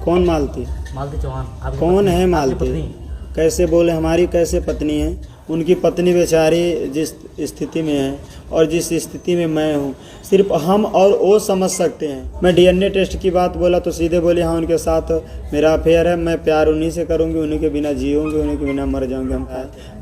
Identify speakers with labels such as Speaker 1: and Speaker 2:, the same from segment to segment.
Speaker 1: कौन मालती?
Speaker 2: मालती चौहान।
Speaker 1: कौन है मालती? कैसे बोले हमारी कैसे पत्नी है? उनकी पत्नी बेचारी जिस स्थिति में है और जिस स्थिति में मैं हूँ सिर्फ हम और वो समझ सकते हैं। मैं डीएनए टेस्ट की बात बोला तो सीधे बोले हाँ उनके साथ मेरा अफेयर है, मैं प्यार उन्हीं से करूँगी, उन्हीं के बिना जीऊँगी, उन्हीं के बिना मर जाऊँगी। हम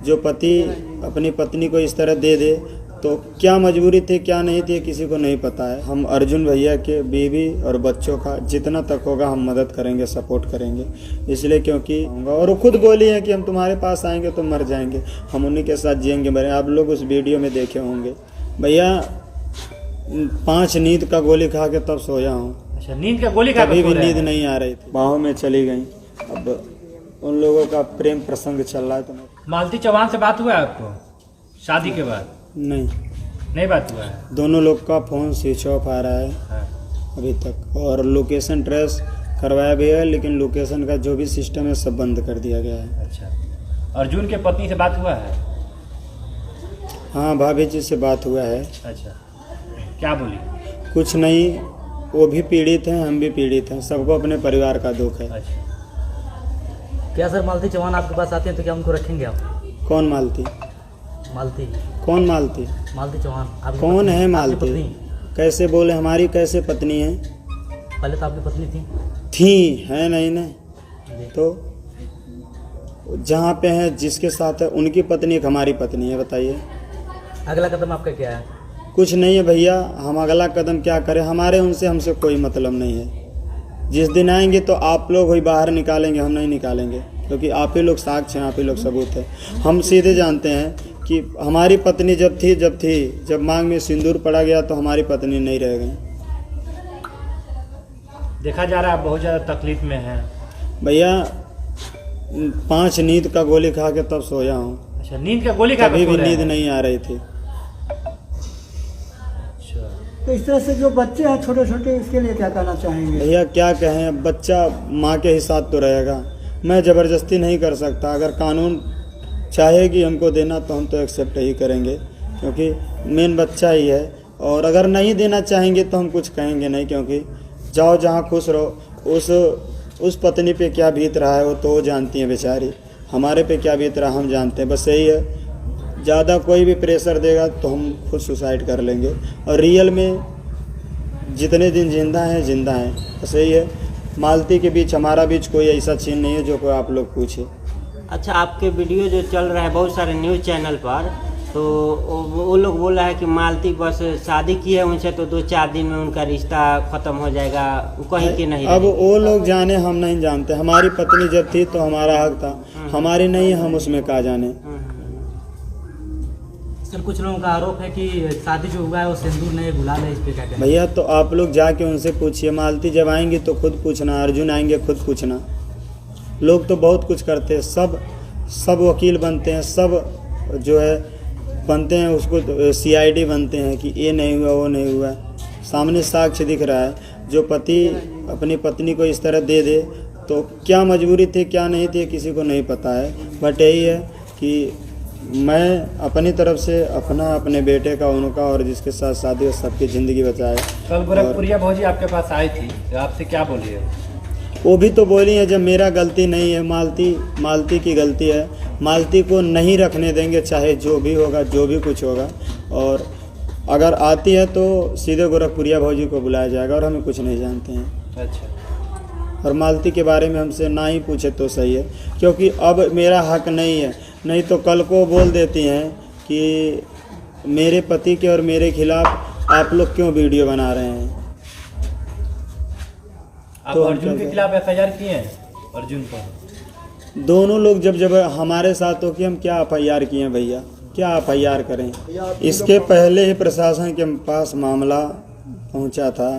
Speaker 1: जो पति अपनी पत्नी को इस तरह दे दे तो क्या मजबूरी थी क्या नहीं थी किसी को नहीं पता है। हम अर्जुन भैया के बीवी और बच्चों का जितना तक होगा हम मदद करेंगे, सपोर्ट करेंगे, इसलिए क्योंकि और वो खुद बोली है कि हम तुम्हारे पास आएंगे तो मर जाएंगे, हम उन्हीं के साथ जिएंगे मरें। आप लोग उस वीडियो में देखे होंगे भैया 5 नींद का गोली खा के तब सोया हूँ।
Speaker 2: अच्छा, नींद का गोली खा
Speaker 1: कभी भी नींद नहीं आ रही थी, बाहों में चली गई। अब उन लोगों का प्रेम प्रसंग चल रहा है। तो
Speaker 2: मालती चौहान से बात हुआ है आपको शादी के बाद? नहीं बात हुआ है।
Speaker 1: दोनों लोग का फ़ोन स्विच ऑफ आ रहा है अभी तक, और लोकेशन ट्रेस करवाया भी है लेकिन लोकेशन का जो भी सिस्टम है सब बंद कर दिया गया है।
Speaker 2: अच्छा, अर्जुन के पत्नी से बात हुआ है?
Speaker 1: हाँ, भाभी जी से बात हुआ है।
Speaker 2: अच्छा, क्या बोली?
Speaker 1: कुछ नहीं, वो भी पीड़ित हैं, हम भी पीड़ित हैं, सबको अपने परिवार का दुख है।
Speaker 2: अच्छा, क्या सर मालती चौहान आपके पास आते हैं तो क्या उनको रखेंगे आप?
Speaker 1: कौन मालती?
Speaker 2: मालती
Speaker 1: कौन मालती?
Speaker 2: मालती चौहान।
Speaker 1: कौन है मालती? कैसे बोले हमारी कैसे पत्नी है?
Speaker 2: पहले तो आपकी पत्नी
Speaker 1: थी है नहीं ना, तो जहाँ पे है जिसके साथ है उनकी पत्नी एक हमारी पत्नी है। बताइए
Speaker 2: अगला कदम आपका क्या है?
Speaker 1: कुछ नहीं है भैया, हम अगला कदम क्या करें, हमारे उनसे हमसे कोई मतलब नहीं है। जिस दिन आएंगे तो आप लोग ही बाहर निकालेंगे, हम नहीं निकालेंगे, क्योंकि आप ही लोग साक्ष्य हैं, आप ही लोग सबूत है। हम सीधे जानते हैं कि हमारी पत्नी जब मांग में सिंदूर पड़ा गया तो हमारी पत्नी नहीं रह गई।
Speaker 2: देखा जा रहा है आप बहुत ज़्यादा तकलीफ में हैं
Speaker 1: भैया 5 नींद का गोली खा के तब सोया हूँ।
Speaker 2: अच्छा, नींद का गोली खा के
Speaker 1: कभी भी नींद नहीं आ रही थी।
Speaker 2: अच्छा,
Speaker 3: तो इस तरह से जो बच्चे हैं छोटे छोटे, इसके लिए क्या कहना चाहेंगे?
Speaker 1: भैया क्या कहें, बच्चा माँ के ही साथ तो रहेगा, मैं ज़बरदस्ती नहीं कर सकता। अगर कानून चाहेगी हमको देना तो हम तो एक्सेप्ट ही करेंगे, क्योंकि मेन बच्चा ही है। और अगर नहीं देना चाहेंगे तो हम कुछ कहेंगे नहीं, क्योंकि जाओ जहाँ खुश रहो। उस पत्नी पे क्या बीत रहा है वो तो वो जानती है बेचारी, हमारे पे क्या बीत रहा है हम जानते हैं। बस यही है, ज़्यादा कोई भी प्रेशर देगा तो हम खुद सुसाइड कर लेंगे, और रियल में जितने दिन जिंदा हैं बस यही है। मालती के बीच हमारा बीच कोई ऐसा चीज़ नहीं है जो कोई आप लोग पूछे।
Speaker 4: अच्छा, आपके वीडियो जो चल रहा है बहुत सारे न्यूज़ चैनल पर, तो वो लोग बोल रहा है कि मालती बस शादी की है उनसे तो 2-4 दिन में उनका रिश्ता ख़त्म हो जाएगा, कहीं के नहीं।
Speaker 1: अब वो लोग जाने, हम नहीं जानते। हमारी पत्नी जब थी तो हमारा हक था, हमारी नहीं है, हम उसमें क्या जाने।
Speaker 2: सर कुछ लोगों का आरोप है कि शादी जो हुआ है वो सिंदूर नहीं गुलाल है, इस पे क्या कहना?
Speaker 1: भैया तो आप लोग जाके उनसे पूछिए, मालती जब आएंगी तो खुद पूछना, अर्जुन आएंगे खुद पूछना। लोग तो बहुत कुछ करते हैं, सब वकील बनते हैं, सब जो है बनते हैं, उसको CID बनते हैं कि ये नहीं हुआ वो नहीं हुआ। सामने साक्ष्य दिख रहा है। जो पति अपनी पत्नी को इस तरह दे दे तो क्या मजबूरी थी क्या नहीं थी किसी को नहीं पता है। बट यही है कि मैं अपनी तरफ से अपने बेटे का, उनका और जिसके साथ शादी हो सबकी ज़िंदगी बचाए।
Speaker 2: कल गोरखपुरिया भौजी आपके पास आई थी तो आपसे क्या बोली है?
Speaker 1: वो भी तो बोली है जब मेरा गलती नहीं है, मालती की गलती है, मालती को नहीं रखने देंगे चाहे जो भी होगा, जो भी कुछ होगा। और अगर आती है तो सीधे गोरखपुरिया भौजी को बुलाया जाएगा, और हमें कुछ नहीं जानते हैं।
Speaker 2: अच्छा,
Speaker 1: और मालती के बारे में हमसे ना ही पूछे तो सही है, क्योंकि अब मेरा हक नहीं है। नहीं तो कल को बोल देती हैं कि मेरे पति के और मेरे खिलाफ आप लोग क्यों वीडियो बना रहे हैं।
Speaker 2: आप तो अर्जुन के खिलाफ FIR किए हैं? अर्जुन पर
Speaker 1: दोनों लोग जब हमारे साथ हो कि हम क्या FIR किए हैं भैया, क्या FIR करें। इसके पहले ही प्रशासन के पास मामला पहुंचा था,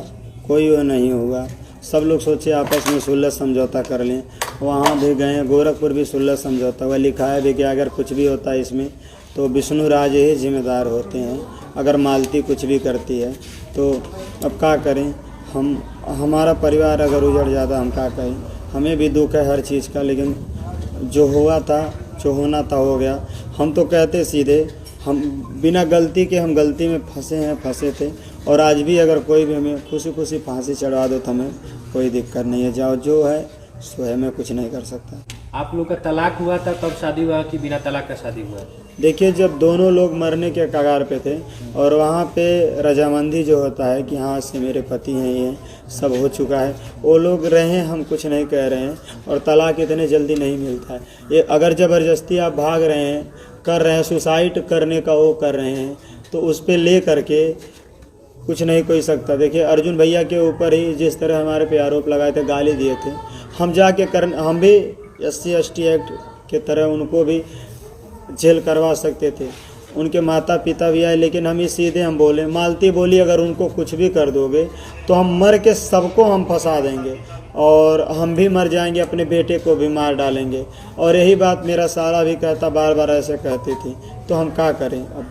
Speaker 1: कोई वो नहीं हुआ। सब लोग सोचे आपस में सुलह समझौता कर लें, वहाँ भी गए, गोरखपुर भी सुलह समझौता हुआ। लिखा है भी कि अगर कुछ भी होता है इसमें तो विष्णु राज ही जिम्मेदार होते हैं, अगर मालती कुछ भी करती है तो। अब क्या करें, हमारा परिवार अगर उजड़ जाता हम क्या करें। हमें भी दुख है हर चीज़ का, लेकिन जो हुआ था, जो होना था हो गया। हम तो कहते सीधे, हम बिना गलती के हम गलती में फंसे थे। और आज भी अगर कोई भी हमें खुशी फांसी चढ़वा दो तो हमें कोई दिक्कत नहीं है, जाओ जो है सो है, मैं कुछ नहीं कर सकता।
Speaker 2: आप लोग का तलाक हुआ था तब शादी हुआ कि बिना तलाक का शादी हुआ?
Speaker 1: देखिए, जब दोनों लोग मरने के कगार पे थे और वहाँ पे रजामंदी जो होता है कि हाँ से मेरे पति हैं, ये सब हो चुका है, वो लोग रहे, हम कुछ नहीं कह रहे हैं। और तलाक इतने जल्दी नहीं मिलता है। ये अगर ज़बरदस्ती आप भाग रहे हैं, कर रहे हैं, सुसाइड करने का वो कर रहे हैं, तो उस पर ले करके कुछ नहीं कोई सकता। देखिए, अर्जुन भैया के ऊपर ही जिस तरह हमारे पे आरोप लगाए थे, गाली दिए थे, हम जाके हम भी SC/ST एक्ट के तरह उनको भी जेल करवा सकते थे। उनके माता पिता भी आए, लेकिन हम ही सीधे हम बोले, मालती बोली अगर उनको कुछ भी कर दोगे तो हम मर के सबको हम फंसा देंगे और हम भी मर जाएंगे, अपने बेटे को भी मार डालेंगे। और यही बात मेरा साला भी कहता, बार बार ऐसे कहती थी। तो हम क्या करें अब?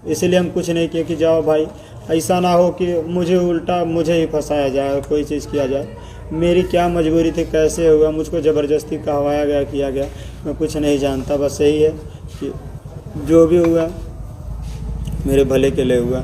Speaker 1: इसलिए हम कुछ नहीं किए कि जाओ भाई, ऐसा ना हो कि मुझे उल्टा मुझे ही फंसाया जाए, कोई चीज़ किया जाए। मेरी क्या मजबूरी थी, कैसे हुआ, मुझको ज़बरदस्ती कहवाया गया, किया गया, मैं कुछ नहीं जानता। बस यही है कि जो भी हुआ मेरे भले के लिए हुआ।